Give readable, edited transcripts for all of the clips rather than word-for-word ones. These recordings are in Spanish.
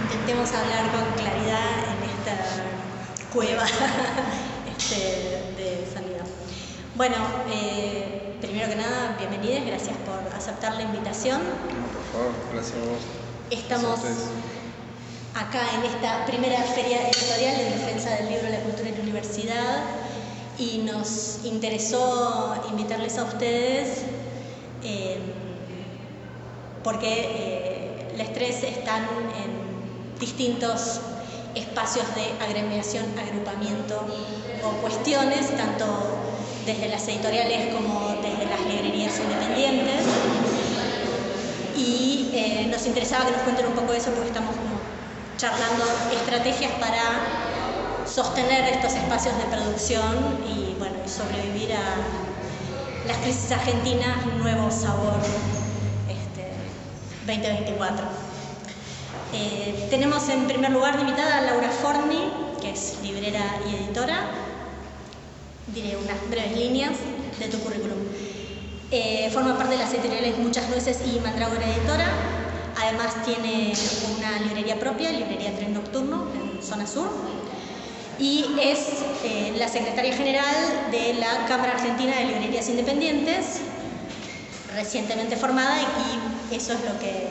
intentemos hablar con claridad en esta cueva de sonido. Bueno, primero que nada, bienvenidos, gracias por aceptar la invitación. No, por favor, gracias a vos. Estamos acá en esta primera feria editorial de defensa del libro, la cultura y la universidad, y nos interesó invitarles a ustedes porque los tres están en distintos espacios de agremiación, agrupamiento o cuestiones, tanto desde las editoriales como desde las librerías independientes, y nos interesaba que nos cuenten un poco de eso porque estamos como charlando estrategias para sostener estos espacios de producción y, bueno, y sobrevivir a las crisis argentinas, nuevo sabor 2024. Tenemos en primer lugar de invitada a Laura Forni, que es librera y editora. Diré unas breves líneas de tu currículum. Forma parte de las editoriales Muchas Nueces y Mandrágora Editora. Además tiene una librería propia, Librería Tren Nocturno, en Zona Sur. Y es la secretaria general de la Cámara Argentina de Librerías Independientes, recientemente formada, y eso es lo que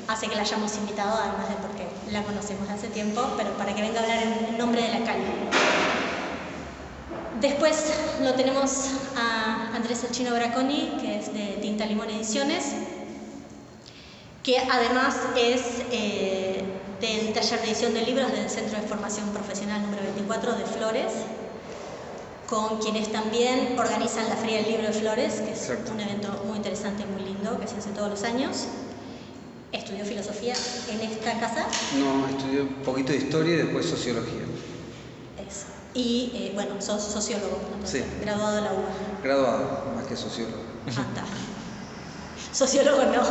hace que la hayamos invitado, además de porque la conocemos hace tiempo, pero para que venga a hablar en nombre de la calle. Después lo tenemos a Andrés El Chino Braconi, que es de Tinta Limón Ediciones, que además es del taller de edición de libros del Centro de Formación Profesional número 24 de Flores, con quienes también organizan la Feria del Libro de Flores, que es un evento muy interesante y muy lindo que se hace todos los años. ¿Estudió filosofía en esta casa? No, estudié un poquito de historia y después sociología. Eso. Y bueno, sos sociólogo, entonces, sí. Graduado de la UBA. Graduado, más que sociólogo. Fantástico. Sociólogo no.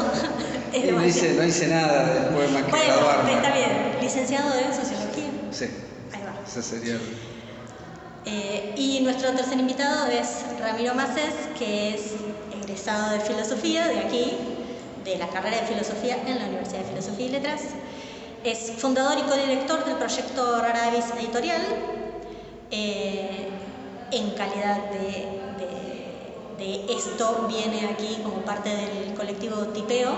No hice nada después más que graduarme. Bueno, está bien. Licenciado en sociología. Sí. Ahí va. Ese sería y nuestro tercer invitado es Ramiro Macés, que es egresado de filosofía de aquí, de la carrera de filosofía en la Universidad de Filosofía y Letras. Es fundador y codirector del proyecto Rara Avis Editorial, en calidad de esto viene aquí como parte del colectivo Tipeo,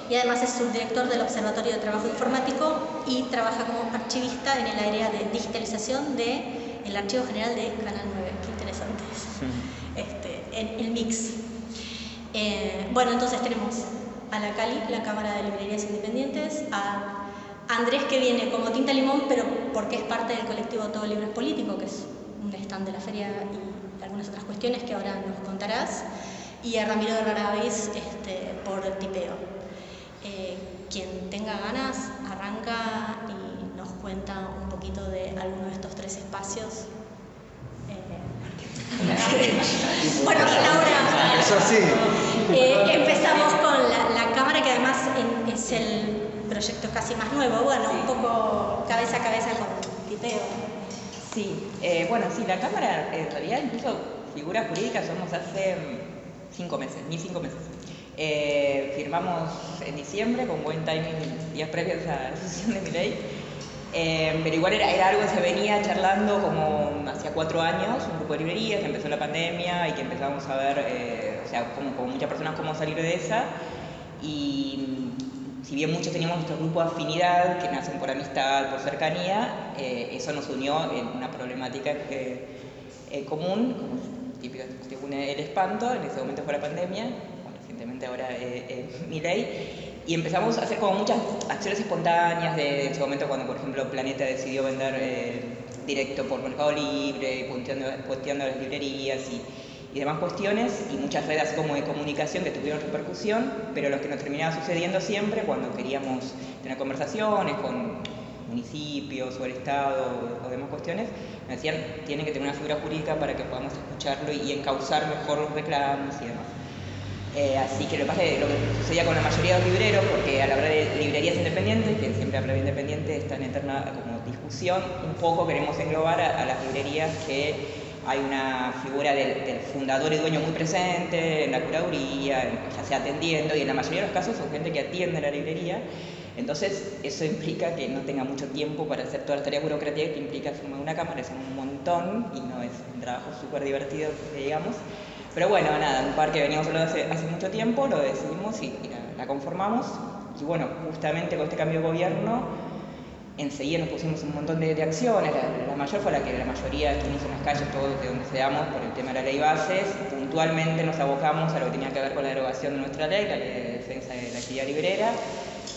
y además es subdirector del Observatorio de Trabajo Informático y trabaja como archivista en el área de digitalización del Archivo General de Canal 9. Qué interesante es. En el mix. Bueno, entonces tenemos a la Cali, la Cámara de Librerías Independientes, a Andrés, que viene como Tinta Limón, pero porque es parte del colectivo Todo Libro es Político, que es un stand de la feria y algunas otras cuestiones que ahora nos contarás, y a Ramiro de Rara Avis por el Tipeo. Quien tenga ganas arranca y nos cuenta un poquito de alguno de estos tres espacios. Bueno, Laura, eso sí. empezamos con la cámara, que además es el proyecto casi más nuevo, bueno, sí. Un poco cabeza a cabeza con Tipeo. Sí, bueno, sí, la cámara en realidad incluso figuras jurídicas somos hace 5 meses, ni 5 meses. Firmamos en diciembre con buen timing, días previos a la sesión de mi ley, pero igual era algo que se venía charlando como hacía 4 años, un grupo de librerías que empezó la pandemia y que empezamos a ver, o sea, como muchas personas, cómo salir de esa. Y si bien muchos teníamos nuestro grupo de afinidad, que nacen por amistad, por cercanía, eso nos unió en una problemática común, como típica, según el espanto. En ese momento fue la pandemia, recientemente ahora mi ley, y empezamos a hacer como muchas acciones espontáneas en ese momento, cuando por ejemplo Planeta decidió vender directo por Mercado Libre, puenteando las librerías y demás cuestiones, y muchas redes como de comunicación que tuvieron repercusión, pero lo que nos terminaba sucediendo siempre cuando queríamos tener conversaciones con municipios o el Estado o demás cuestiones, nos decían, tienen que tener una figura jurídica para que podamos escucharlo y encauzar mejor los reclamos y demás. Así que lo que pasa es lo que sucedía con la mayoría de los libreros, porque al hablar de librerías independientes, que siempre hablar de independiente está en eterna como discusión, un poco queremos englobar a las librerías que hay una figura del fundador y dueño muy presente en la curaduría, ya sea atendiendo, y en la mayoría de los casos son gente que atiende la librería. Entonces eso implica que no tenga mucho tiempo para hacer todas las tareas burocráticas que implica firmar una cámara, es un montón y no es un trabajo súper divertido, digamos. Pero bueno, nada, un par que veníamos hablando hace mucho tiempo, lo decidimos y la conformamos. Y bueno, justamente con este cambio de gobierno, enseguida nos pusimos un montón de acciones. La mayor fue la que la mayoría estuvimos en las calles, todos de donde seamos, por el tema de la ley bases. Puntualmente nos abocamos a lo que tenía que ver con la derogación de nuestra ley, la ley de defensa de la actividad librera,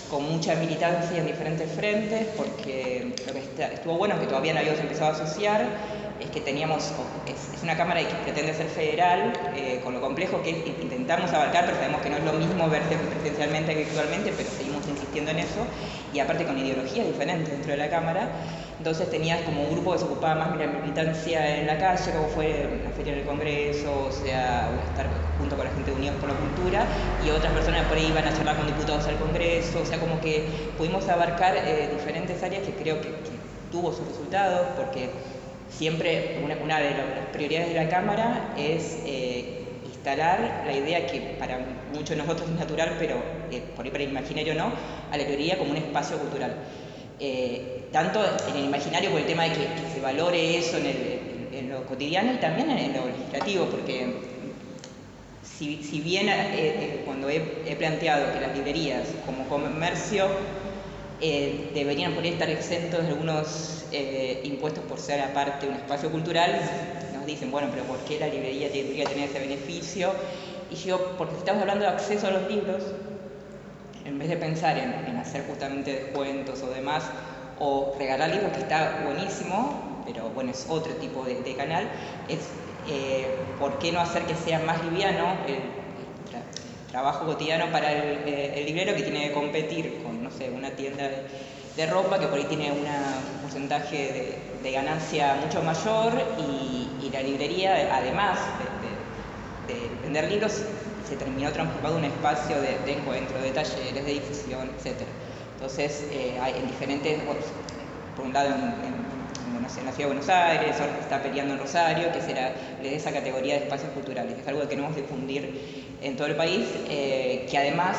con mucha militancia en diferentes frentes, porque lo que estuvo bueno, que todavía no habíamos empezado a asociar, es que es una Cámara que pretende ser federal, con lo complejo que es, intentamos abarcar, pero sabemos que no es lo mismo verse presencialmente que virtualmente, pero seguimos insistiendo en eso, y aparte con ideologías diferentes dentro de la Cámara. Entonces tenías como un grupo que se ocupaba más de la militancia en la calle, como fue la feria del Congreso, o sea, o estar junto con la gente de Unidos por la Cultura, y otras personas por ahí iban a charlar con diputados al Congreso, o sea, como que pudimos abarcar diferentes áreas que creo que tuvo sus resultados, porque siempre una de las prioridades de la Cámara es instalar la idea que para muchos de nosotros es natural, pero por ahí para el imaginario no, a la librería como un espacio cultural. Tanto en el imaginario por el tema de que se valore eso en lo cotidiano y también en lo legislativo, porque si bien cuando he planteado que las librerías como comercio deberían por ahí estar exentos de algunos impuestos por ser aparte un espacio cultural, nos dicen, bueno, pero ¿por qué la librería tendría que tener ese beneficio? Y yo, porque si estamos hablando de acceso a los libros, en vez de pensar en hacer justamente descuentos o demás, o regalar libros, que está buenísimo, pero bueno, es otro tipo de canal, es ¿por qué no hacer que sea más liviano el trabajo cotidiano para el librero, que tiene que competir con, no sé, una tienda de ropa que por ahí tiene un porcentaje de ganancia mucho mayor, y la librería, además de vender libros, se terminó transformando en un espacio de encuentro, de talleres, de difusión, etc. Entonces, hay en diferentes, bueno, por un lado en la Ciudad de Buenos Aires, ahora se está peleando en Rosario, que le dé esa categoría de espacios culturales. Es algo que queremos difundir en todo el país, que además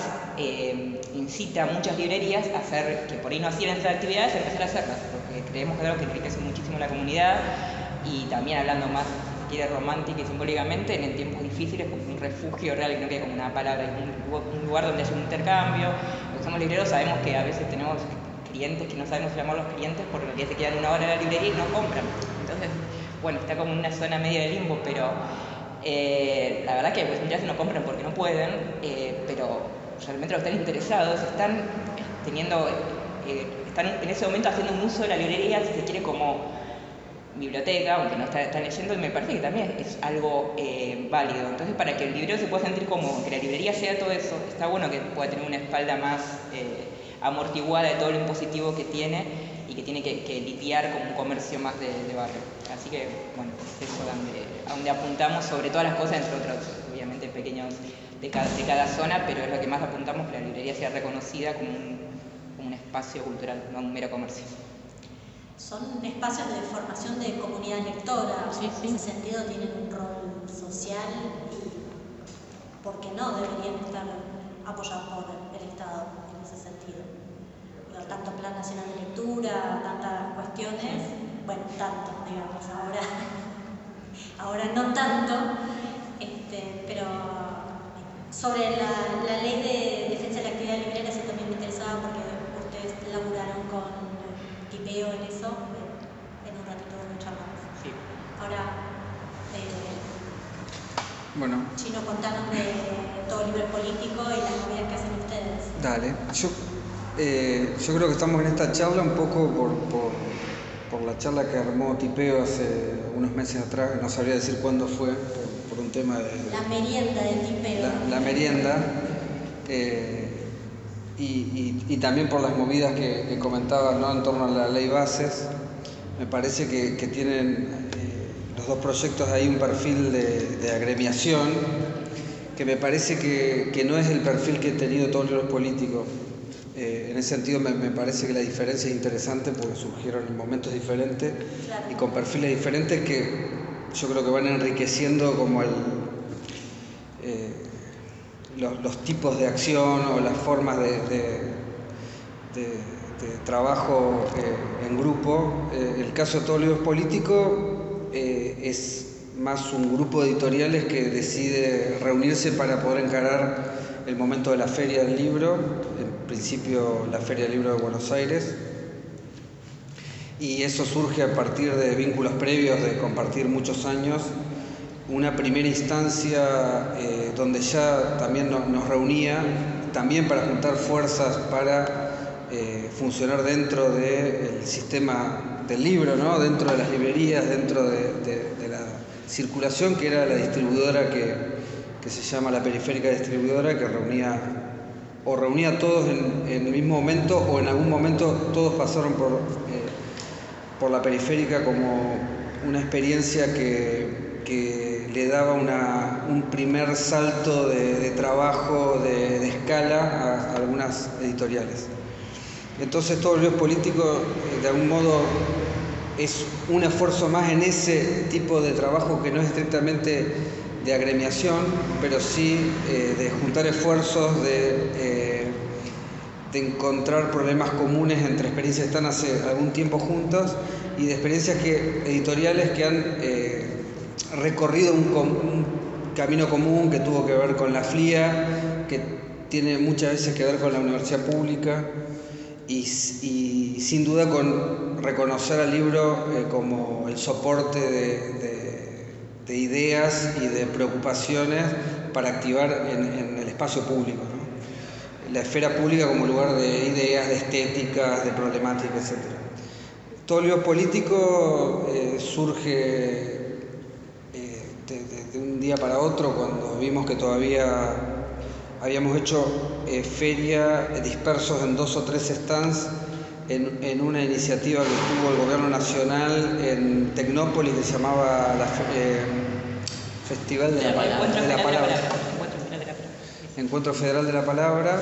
incita a muchas librerías a hacer, que por ahí no hacían esas actividades, a empezar a hacerlas, porque creemos que es algo que enriquece muchísimo la comunidad, y también hablando más, si quiere, romántica y simbólicamente, en tiempos difíciles, como un refugio real, que no quede como una palabra, un lugar donde haya un intercambio. Los que somos libreros sabemos que a veces tenemos clientes que no sabemos llamar los clientes porque se quedan una hora en la librería y no compran. Entonces, bueno, está como en una zona media de limbo, pero la verdad que pues, ya se no compran porque no pueden, pero realmente los que están interesados están en ese momento haciendo un uso de la librería, si se quiere, como biblioteca, aunque no están leyendo, y me parece que también es algo válido. Entonces, para que el librero se pueda sentir como que la librería sea todo eso, está bueno que pueda tener una espalda más amortiguada de todo lo impositivo que tiene y que tiene que lidiar como un comercio más de barrio. Así que, bueno, es eso a donde apuntamos sobre todas las cosas, entre otros, obviamente, pequeños de cada zona, pero es lo que más apuntamos, que la librería sea reconocida como un espacio cultural, no un mero comercio. Son espacios de formación de comunidad lectora, sí, sí. En ese sentido tienen un rol social y, ¿por qué no?, deberían estar apoyados por el Estado en ese sentido. Pero tanto Plan Nacional de Lectura, tantas cuestiones, bueno, tanto, digamos, ahora no tanto, pero sobre la ley de defensa de la actividad librera sí también me interesaba, porque ustedes laburaron con Tipeo en eso, en un ratito lo charlamos. Sí. Ahora, Bueno. Chino, contanos de todo libre político y las movidas que hacen ustedes. Dale. Yo creo que estamos en esta charla un poco por la charla que armó Tipeo hace unos meses atrás, no sabría decir cuándo fue, por un tema de... La merienda de Tipeo. La merienda. Y también por las movidas que comentaba, ¿no?, en torno a la ley bases. Me parece que tienen los dos proyectos ahí un perfil de agremiación que me parece que no es el perfil que han tenido todos los políticos. En ese sentido me parece que la diferencia es interesante porque surgieron en momentos diferentes, claro, y con perfiles diferentes yo creo que van enriqueciendo como los tipos de acción o las formas de trabajo en grupo. El caso de Todos los Libros Políticos es más un grupo de editoriales que decide reunirse para poder encarar el momento de la Feria del Libro, en principio la Feria del Libro de Buenos Aires, y eso surge a partir de vínculos previos de compartir muchos años. Una primera instancia donde ya también nos reunía, también para juntar fuerzas para funcionar dentro del sistema del libro, ¿no? Dentro de las librerías, dentro de la circulación, que era la distribuidora que se llama La Periférica Distribuidora, que reunía a todos en el mismo momento, o en algún momento todos pasaron por La Periférica como una experiencia que le daba un primer salto de trabajo, de escala a algunas editoriales. Entonces Todos los Libros Políticos, de algún modo, es un esfuerzo más en ese tipo de trabajo que no es estrictamente de agremiación, pero sí de juntar esfuerzos, de encontrar problemas comunes entre experiencias que están hace algún tiempo juntas y de experiencias editoriales que han recorrido un camino común que tuvo que ver con la FLIA, que tiene muchas veces que ver con la universidad pública y sin duda con reconocer al libro como el soporte de ideas y de preocupaciones para activar en el espacio público, ¿no? La esfera pública como lugar de ideas, de estéticas, de problemáticas, etc. Todos los Libros Políticos surge de un día para otro, cuando vimos que todavía habíamos hecho feria dispersos en 2 o 3 stands en una iniciativa que tuvo el Gobierno Nacional en Tecnópolis, que se llamaba Festival de la Palabra. Encuentro Federal de la Palabra.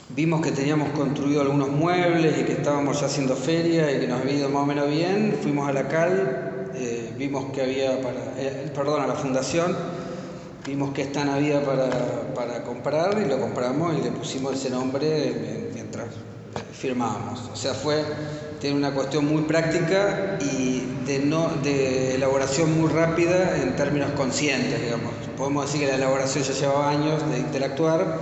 Vimos que teníamos construido algunos muebles y que estábamos ya haciendo feria y que nos había ido más o menos bien. Fuimos a la CAL, vimos que había a la Fundación, vimos que stand había para comprar y lo compramos y le pusimos ese nombre mientras firmábamos. O sea, tiene una cuestión muy práctica y de elaboración muy rápida en términos conscientes, digamos. Podemos decir que la elaboración ya llevaba años de interactuar,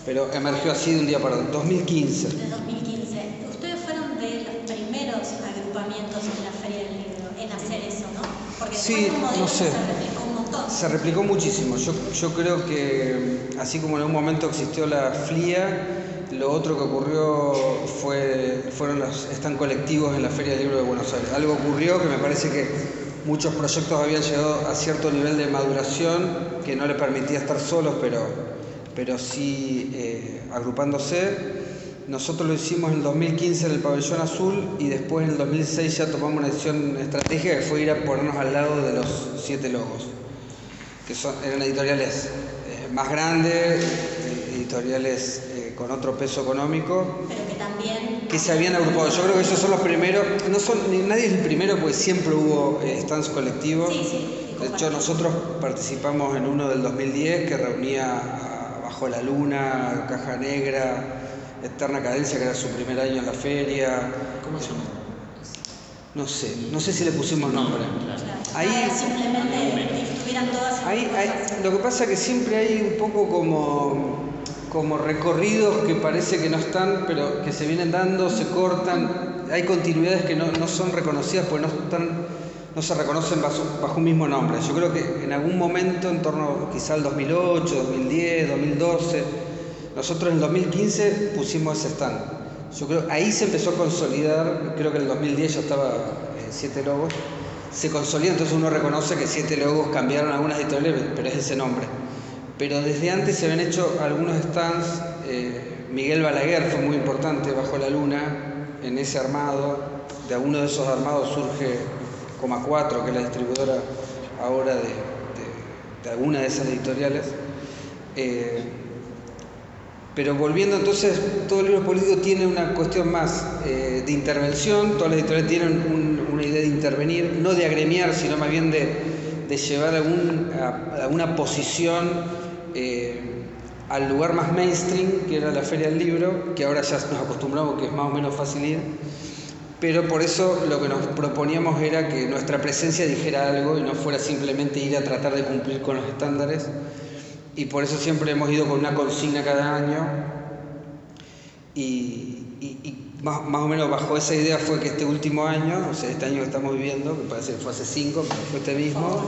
pero emergió así de un día para otro. 2015. De 2015. Ustedes fueron de los primeros agrupamientos en la Feria del Libro en hacer eso, ¿no? Porque sí, no sé. Se replicó un montón. Se replicó muchísimo. Yo creo que así como en un momento existió la FLIA, lo otro que ocurrió fueron los stand colectivos en la Feria del Libro de Buenos Aires. Algo ocurrió que me parece que muchos proyectos habían llegado a cierto nivel de maduración que no les permitía estar solos, pero sí agrupándose. Nosotros lo hicimos en el 2015 en el Pabellón Azul y después en el 2006 ya tomamos una decisión estratégica que fue ir a ponernos al lado de los 7 Logos, que eran editoriales más grandes, editoriales con otro peso económico, pero que también se habían agrupado. Yo creo que esos son los primeros, nadie es el primero porque siempre hubo stands colectivos. Sí, de hecho, nosotros participamos en uno del 2010 que reunía a Bajo la Luna, Caja Negra, Eterna Cadencia, que era su primer año en la feria. ¿Cómo se llama? No sé si le pusimos nombre. Ahí simplemente estuvieran todas lo que pasa es que siempre hay un poco como recorridos que parece que no están, pero que se vienen dando, se cortan. Hay continuidades que no son reconocidas porque no se reconocen bajo un mismo nombre. Yo creo que en algún momento, en torno quizá al 2008, 2010, 2012, nosotros en el 2015 pusimos ese stand. Yo creo que ahí se empezó a consolidar, creo que en el 2010 ya estaba 7 Logos, se consolida, entonces uno reconoce que 7 Logos cambiaron algunas editoriales, pero es ese nombre. Pero desde antes se habían hecho algunos stands, Miguel Balaguer fue muy importante, Bajo la Luna, en ese armado. De alguno de esos armados surge Coma 4, que es la distribuidora ahora de alguna de esas editoriales. Pero volviendo entonces, todo el libro político tiene una cuestión más de intervención, todas las editoriales tienen una idea de intervenir, no de agremiar, sino más bien de llevar a una posición al lugar más mainstream, que era la Feria del Libro, que ahora ya nos acostumbramos que es más o menos fácil ir, pero por eso lo que nos proponíamos era que nuestra presencia dijera algo y no fuera simplemente ir a tratar de cumplir con los estándares. Y por eso siempre hemos ido con una consigna cada año y más o menos bajo esa idea fue que este último año, o sea, este año que estamos viviendo, que parece que fue hace 5, pero fue este mismo,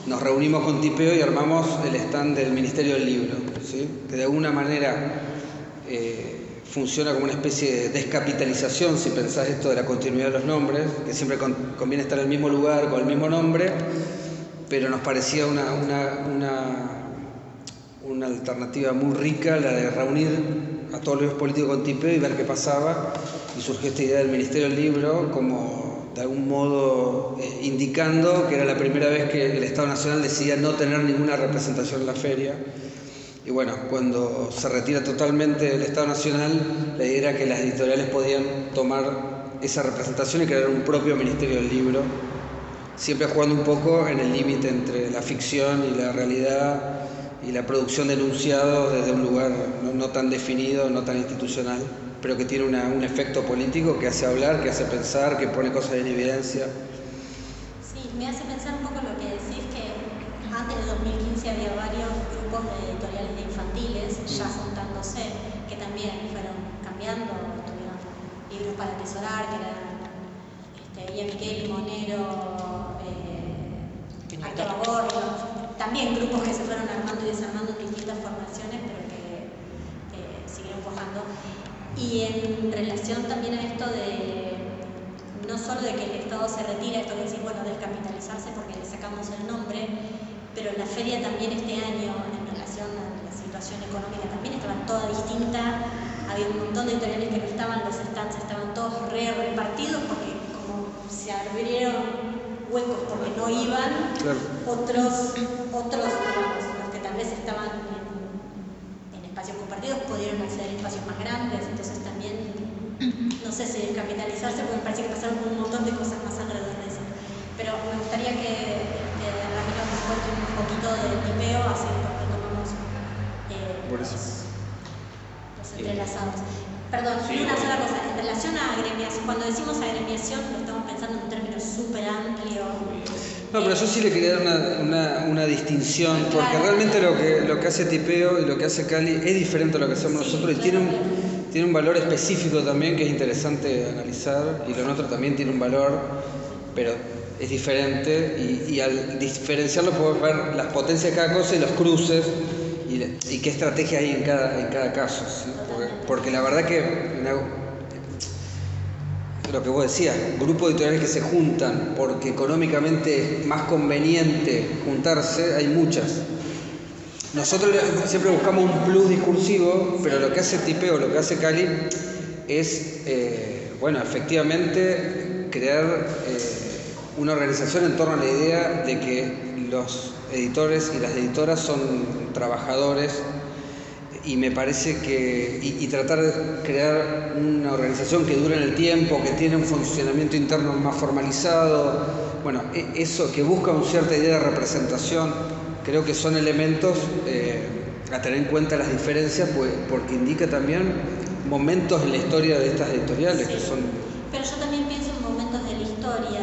nos reunimos con Tipeo y armamos el stand del Ministerio del Libro, ¿sí? Que de alguna manera funciona como una especie de descapitalización, si pensás esto de la continuidad de los nombres, que siempre conviene estar en el mismo lugar con el mismo nombre, pero nos parecía una alternativa muy rica, la de reunir a todos los políticos con Tipeo y ver qué pasaba, y surgió esta idea del Ministerio del Libro como de algún modo indicando que era la primera vez que el Estado Nacional decidía no tener ninguna representación en la feria. Y bueno, cuando se retira totalmente el Estado Nacional, la idea era que las editoriales podían tomar esa representación y crear un propio Ministerio del Libro, siempre jugando un poco en el límite entre la ficción y la realidad, y la producción de enunciados desde un lugar no tan definido, no tan institucional, pero que tiene un efecto político que hace hablar, que hace pensar, que pone cosas en evidencia. Sí, me hace pensar un poco lo que decís, que antes del 2015 había varios grupos de editoriales de infantiles ya juntándose, que también fueron cambiando, tuvieron libros para atesorar, que eran Ia Miquel, Monero, Arturo Borges, también grupos que se fueron armando y desarmando en distintas formaciones, pero que siguieron cuajando. Y en relación también a esto de, no solo de que el Estado se retira, esto que decís, bueno, descapitalizarse porque le sacamos el nombre, pero la feria también este año, en relación a la situación económica, también estaba toda distinta. Había un montón de editoriales que no estaban, los stands estaban todos repartidos porque como se abrieron huecos porque no iban, claro. Otros digamos, los que tal vez estaban en espacios compartidos pudieron acceder a espacios más grandes, entonces también, no sé si descapitalizarse, porque me parece que pasaron un montón de cosas más alrededor de eso. Pero me gustaría que Ramiro nos cuente un poquito de Tipeo, así retomamos los entrelazados. Perdón, sí, una sola cosa, en relación a agremiación, cuando decimos agremiación lo estamos pensando en un término súper amplio. No, pero yo sí le quería dar una distinción, porque claro, realmente lo que hace Tipeo y lo que hace Cali es diferente a lo que hacemos nosotros, y tiene un valor específico también que es interesante analizar, y lo nuestro también tiene un valor, pero es diferente, y al diferenciarlo podemos ver las potencias de cada cosa y los cruces, y qué estrategia hay en cada caso, ¿sí? Porque la verdad que lo que vos decías, grupos editoriales que se juntan porque económicamente es más conveniente juntarse, hay muchas. Nosotros siempre buscamos un plus discursivo, pero lo que hace Tipeo, lo que hace Cali es, bueno, efectivamente crear una organización en torno a la idea de que los editores y las editoras son trabajadores, y me parece que y tratar de crear una organización que dure en el tiempo, que tiene un funcionamiento interno más formalizado, bueno, eso que busca una cierta idea de representación, creo que son elementos a tener en cuenta las diferencias, pues, porque indica también momentos en la historia de estas editoriales, sí, que son... Pero yo también pienso en momentos de la historia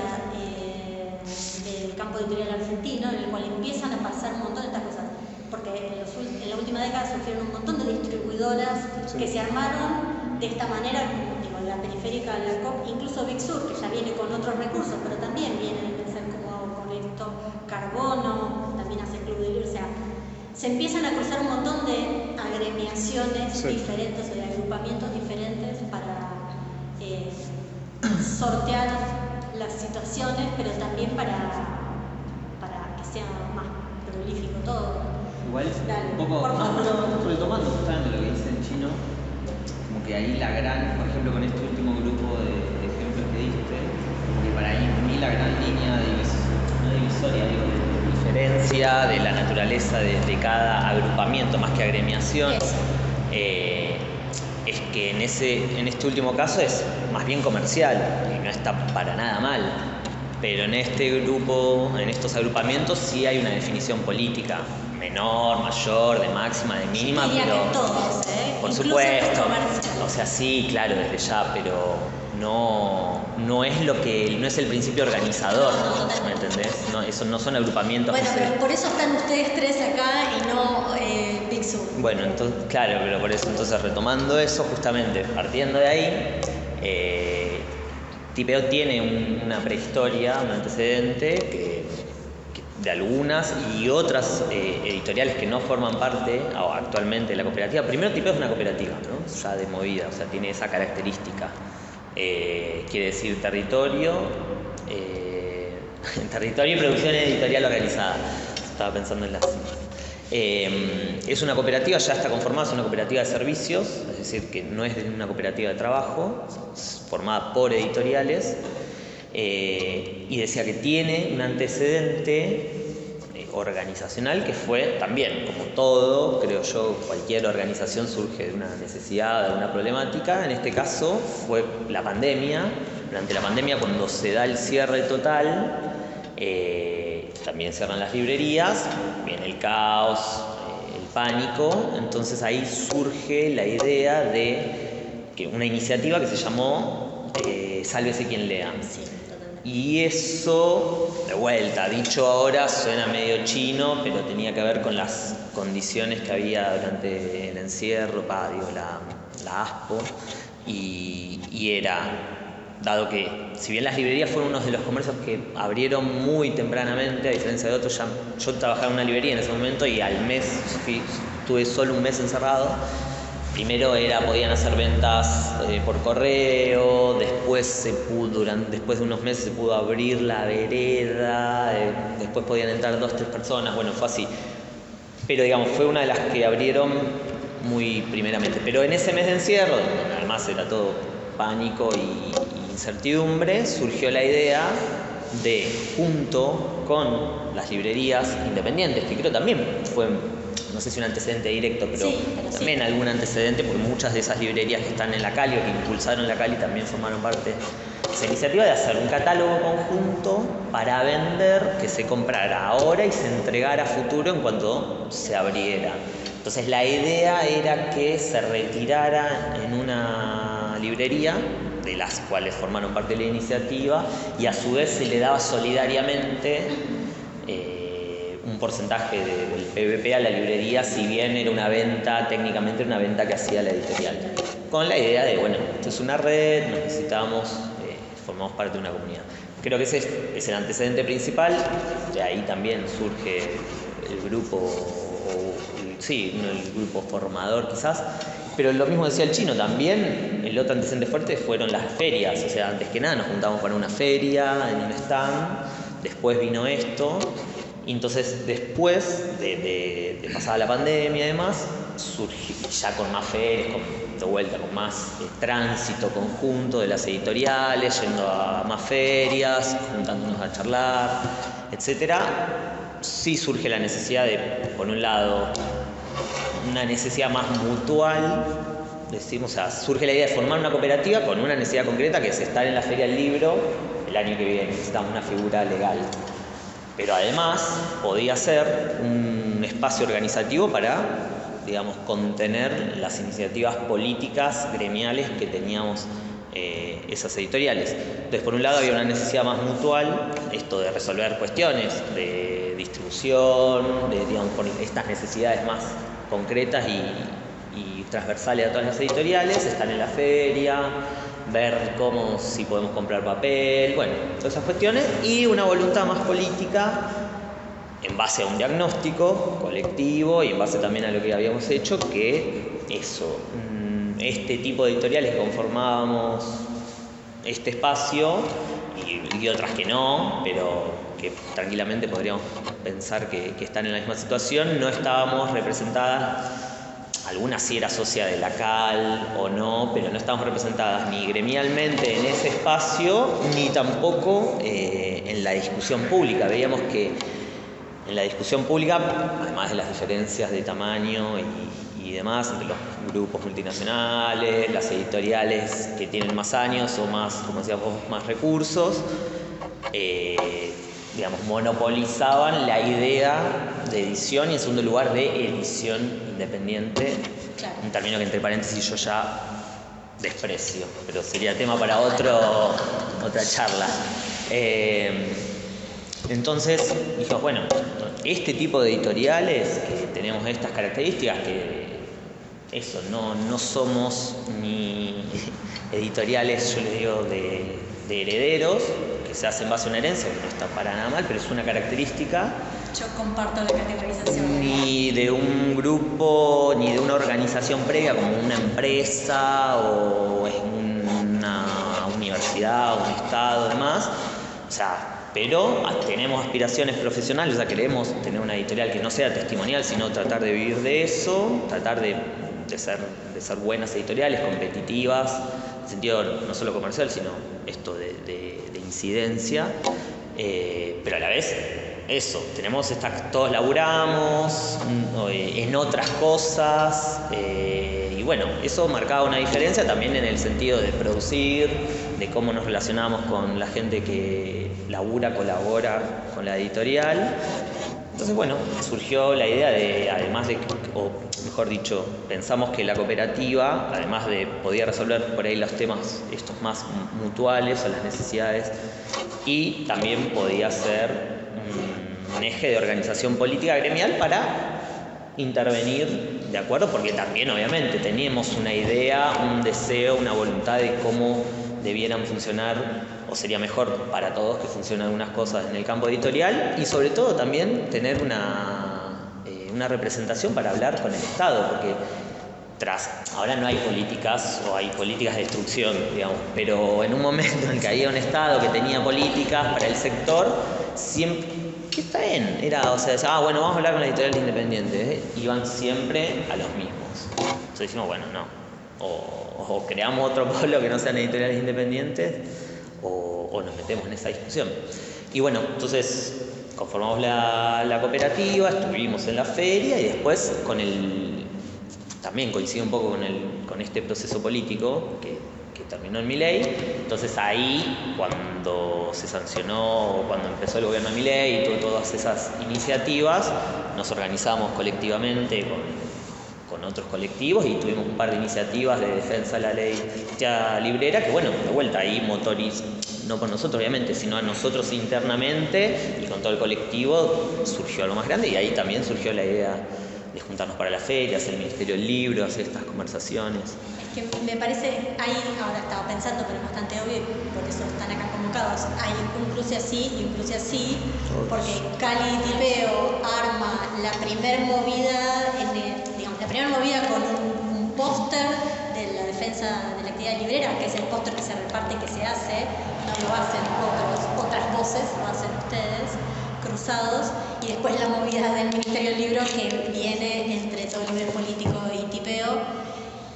del campo editorial argentino, en el cual empiezan a pasar un montón de estas cosas, porque en la última década surgieron un montón de distribuidoras, sí, que se armaron de esta manera, digo, la periférica, la COP, incluso Big Sur, que ya viene con otros recursos, pero también vienen a pensar como con esto, Carbono, también hace Club de Libros, o sea, se empiezan a cruzar un montón de agremiaciones, sí, diferentes o de agrupamientos diferentes para sortear las situaciones, pero también para que sea más prolífico todo. Igual, un poco, retomando justamente lo que dice en Chino, como que ahí la gran, por ejemplo, con este último grupo de ejemplos que diste, que para mí la gran línea divisoria, digo, de diferencia de la naturaleza de cada agrupamiento, más que agremiación, es que en este último caso es más bien comercial y no está para nada mal. Pero en este grupo, en estos agrupamientos, sí hay una definición política, menor, mayor, de máxima, de mínima, Diría pero que todos, por incluso supuesto, comercial. o sea, sí, claro, desde ya, pero no es el principio organizador, ¿me entendés? No, eso no son agrupamientos. Bueno, pero por eso están ustedes tres acá y no Big Sur. Bueno, entonces, claro, pero por eso, entonces retomando eso, justamente partiendo de ahí, Tipeo tiene una prehistoria, un antecedente que de algunas y otras editoriales que no forman parte actualmente de la cooperativa. Primero, Tipeo es una cooperativa, ¿no? Ya de movida, o sea, tiene esa característica. Quiere decir territorio y producción editorial organizada. Estaba pensando en las... es una cooperativa, ya está conformada, es una cooperativa de servicios, es decir, que no es una cooperativa de trabajo, es formada por editoriales, y decía que tiene un antecedente organizacional que fue también, como todo, creo yo, cualquier organización surge de una necesidad, de una problemática. En este caso fue la pandemia. Durante la pandemia, cuando se da el cierre total, también cierran las librerías, viene el caos, el pánico. Entonces ahí surge la idea de que una iniciativa que se llamó Sálvese quien lea. Sí, totalmente. Y eso, de vuelta, dicho ahora, suena medio chino, pero tenía que ver con las condiciones que había durante el encierro, la ASPO, y era, dado que, si bien las librerías fueron uno de los comercios que abrieron muy tempranamente, a diferencia de otros, yo trabajaba en una librería en ese momento y al mes estuve solo un mes encerrado. Primero podían hacer ventas por correo, después después de unos meses se pudo abrir la vereda, después podían entrar 2 o 3 personas, bueno, fue así. Pero digamos, fue una de las que abrieron muy primeramente. Pero en ese mes de encierro, donde además era todo pánico y incertidumbre, surgió la idea de, junto con las librerías independientes, que creo también fue, no sé si un antecedente directo, pero también algún antecedente, porque muchas de esas librerías que están en la Cali o que impulsaron la Cali también formaron parte de esa iniciativa de hacer un catálogo conjunto para vender, que se comprara ahora y se entregara a futuro en cuanto se abriera. Entonces la idea era que se retirara en una librería, de las cuales formaron parte de la iniciativa, y a su vez se le daba solidariamente un porcentaje del PVP a la librería, si bien era una venta, técnicamente era una venta que hacía la editorial, con la idea de, bueno, esto es una red, nos necesitamos, formamos parte de una comunidad. Creo que ese es el antecedente principal, de ahí también surge el grupo, el grupo formador quizás, pero lo mismo decía el chino, también el otro antecedente fuerte fueron las ferias, o sea, antes que nada nos juntamos para una feria, en un stand, después vino esto. Y entonces después de pasada la pandemia y demás, surgió ya con más ferias, de vuelta con más tránsito conjunto de las editoriales, yendo a más ferias, juntándonos a charlar, etc. Sí surge la necesidad de, por un lado, una necesidad más mutual, decimos, o sea, surge la idea de formar una cooperativa con una necesidad concreta, que es estar en la Feria del Libro el año que viene, necesitamos una figura legal. Pero además podía ser un espacio organizativo para, digamos, contener las iniciativas políticas gremiales que teníamos esas editoriales. Entonces, por un lado había una necesidad más mutual, esto de resolver cuestiones de distribución, de, digamos, con estas necesidades más concretas y transversales a todas las editoriales, estar en la feria, ver si podemos comprar papel, bueno, todas esas cuestiones, y una voluntad más política en base a un diagnóstico colectivo y en base también a lo que habíamos hecho, que este tipo de editoriales que conformábamos este espacio y otras que no, pero que tranquilamente podríamos pensar que están en la misma situación, no estábamos representadas. Alguna sí era socia de la CAL o no, pero no estábamos representadas ni gremialmente en ese espacio, ni tampoco en la discusión pública. Veíamos que en la discusión pública, además de las diferencias de tamaño y demás entre los grupos multinacionales, las editoriales que tienen más años o más, como decías vos, más recursos, digamos, monopolizaban la idea de edición y en segundo lugar de edición independiente, Claro. un término que entre paréntesis yo ya desprecio, pero sería tema para otra charla. Entonces dijimos, bueno, este tipo de editoriales que tenemos estas características, que eso, no somos ni editoriales, yo les digo, de herederos, que se hacen base a una herencia, que no está para nada mal, pero es una característica, Yo comparto la categorización. ni de un grupo, ni de una organización previa como una empresa o es una universidad, un estado, demás. O sea, pero tenemos aspiraciones profesionales, o sea, queremos tener una editorial que no sea testimonial, sino tratar de vivir de eso, tratar de ser buenas editoriales, competitivas, en sentido no solo comercial, sino esto de incidencia, pero a la vez eso, todos laburamos en otras cosas, y bueno, eso marcaba una diferencia también en el sentido de producir, de cómo nos relacionamos con la gente que labura, colabora con la editorial. Entonces, bueno, surgió la idea de, además de, o mejor dicho, pensamos que la cooperativa, además de podía resolver por ahí los temas estos más mutuales o las necesidades, y también podía ser un eje de organización política gremial para intervenir, ¿de acuerdo? Porque también, obviamente, teníamos una idea, un deseo, una voluntad de cómo debieran funcionar, o sería mejor para todos que funcionen algunas cosas en el campo editorial, y sobre todo también tener una representación para hablar con el Estado, porque ahora no hay políticas, o hay políticas de destrucción, digamos, pero en un momento en el que había un Estado que tenía políticas para el sector, siempre, que está bien, decía, bueno, vamos a hablar con las editoriales independientes, iban siempre a los mismos. Entonces decimos, bueno, no, o creamos otro polo que no sean editoriales independientes, o nos metemos en esa discusión. Y bueno, entonces conformamos la cooperativa, estuvimos en la feria y después también coincide un poco con este proceso político que terminó en Milei. Entonces ahí, cuando se sancionó, cuando empezó el gobierno de Milei y todas esas iniciativas, nos organizamos colectivamente con otros colectivos y tuvimos un par de iniciativas de defensa de la ley librera, que bueno, de vuelta ahí no por nosotros obviamente, sino a nosotros internamente y con todo el colectivo surgió algo más grande, y ahí también surgió la idea de juntarnos para la feria, hacer el Ministerio del Libro, hacer estas conversaciones. Es que me parece, ahora estaba pensando, pero es bastante obvio, y por eso están acá convocados, hay un cruce así y un cruce así, porque Cali Tipeo arma la primer movida, la primera movida con un póster de la defensa de la actividad librera, que es el póster que se reparte y que se hace, no lo hacen otras voces, lo hacen ustedes, cruzados, y después la movida del Ministerio del Libro, que viene entre todo el nivel político y Tipeo,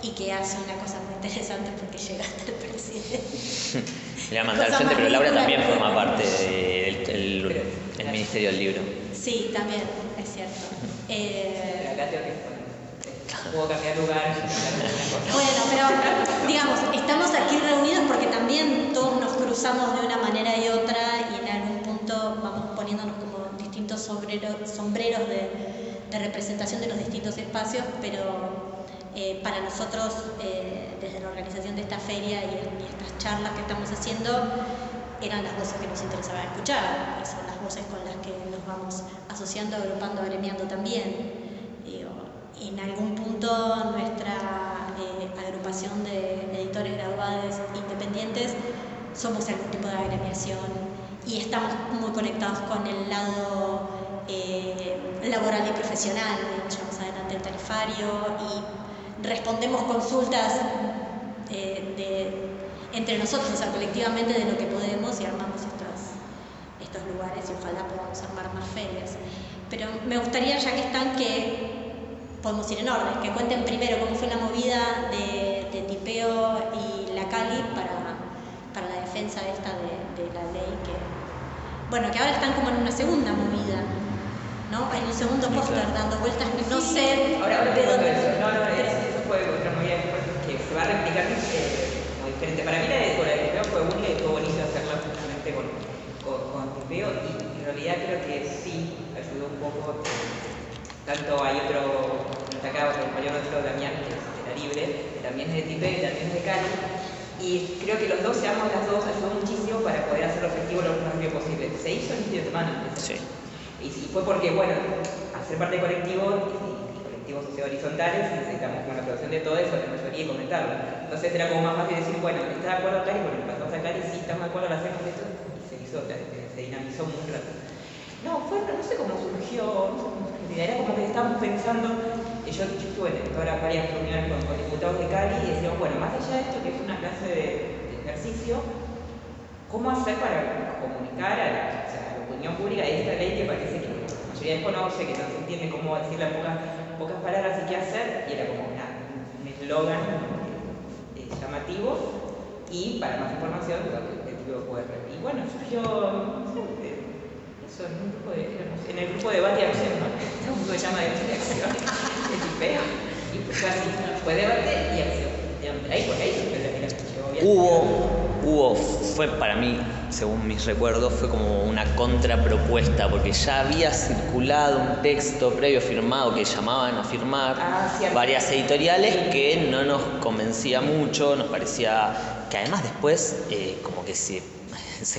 y que hace una cosa muy interesante porque llega hasta el presidente. Le va a mandar gente, pero Laura también forma parte del Ministerio del Libro. Sí, también, es cierto. Acá tengo que puedo cambiar lugar. Bueno, pero digamos, estamos aquí reunidos porque también todos nos cruzamos de una manera y otra, y en algún punto vamos poniéndonos como distintos sombreros de representación de los distintos espacios, pero para nosotros, desde la organización de esta feria y estas charlas que estamos haciendo, eran las voces que nos interesaba escuchar, son las voces con las que nos vamos asociando, agrupando, agremiando también. En algún punto nuestra agrupación de editores graduados independientes somos algún tipo de agremiación y estamos muy conectados con el lado laboral y profesional. Llevamos adelante el tarifario y respondemos consultas entre nosotros, o sea, colectivamente, de lo que podemos, y armamos estos lugares, y ojalá podamos armar más ferias. Pero me gustaría, ya que están, que podemos ir en orden, que cuenten primero cómo fue la movida de Tipeo y la Cali para la defensa esta de la ley, que ahora están como en una segunda movida, ¿no? Hay un segundo póster dando vueltas, no sé Ahora de dónde. no, fue otra movida que se va a replicar como diferente. Para mí la de Tipeo fue única y fue bonito hacerla justamente con Tipeo, y en realidad creo que sí ayudó un poco. Tanto hay otro destacado, el compañero nuestro Damián, que era libre, que también es de Tipeo y también es de Cali, y creo que los dos, seamos las dos, ayudó muchísimo para poder hacerlo efectivo lo más rápido posible. Se hizo en fin de semana. Sí. Y fue porque, bueno, al ser parte del colectivo y colectivos sociohorizontales, necesitamos como la producción de todo eso, la mayoría, y comentarlo. Entonces era como más fácil decir, bueno, ¿está de acuerdo Cali? Bueno, pasamos a Cali, sí, estamos de acuerdo, lo hacemos esto, y se hizo, se dinamizó muy rápido. No sé cómo surgió, era como que estábamos pensando, yo estuve en varias reuniones con diputados de Cali y decíamos, bueno, más allá de esto que es una clase de ejercicio, ¿cómo hacer para comunicar a la opinión pública de esta ley que parece que la mayoría desconoce, que no se entiende cómo decirla en pocas palabras y qué hacer? Y era como un eslogan llamativo, y para más información, el tipo QR. Y bueno, surgió, eso en el grupo de debate y acción, ¿no? Un grupo que se llama debate y acción, de Tipeo, y pues fue así, fue debate y acción. Ahí surgió fue para mí, según mis recuerdos, fue como una contrapropuesta, porque ya había circulado un texto previo firmado que llamaban a firmar varias editoriales que no nos convencía mucho, nos parecía que además después como que se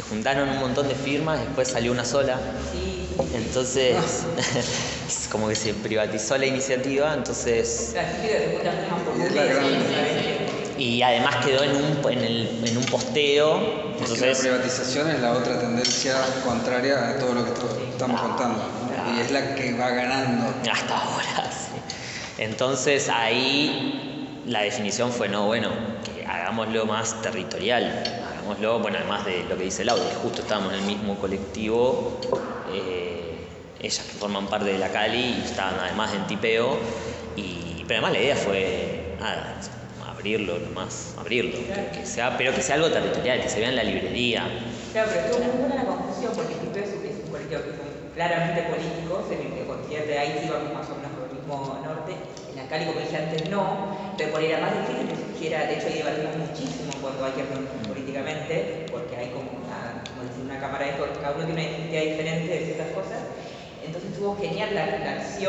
juntaron un montón de firmas, después salió una sola, entonces como que se privatizó la iniciativa, entonces... Y además quedó en un posteo. Entonces, la privatización es la otra tendencia contraria a todo lo que estamos contando, ¿no? Y es la que va ganando. Hasta ahora, sí. Entonces ahí la definición fue, que hagámoslo más territorial. Hagámoslo, además de lo que dice Laura, que justo estábamos en el mismo colectivo, ellas que forman parte de la Cali y estaban además en Tipeo, pero además la idea fue, abrirlo, que sea algo territorial, que se vea en la librería. Claro, pero estuvo muy buena la confusión, porque Tipeo es un colectivo que son claramente políticos, en el que considera ahí sí vamos más o menos por el mismo norte. En la Cali, como dije antes, no, pero por era más difícil que surgiera. De hecho, ahí debatimos muchísimo cuando hay que hablar políticamente, porque hay como decir, una cámara de cada uno tiene una identidad diferente de ciertas cosas. Entonces estuvo genial la acción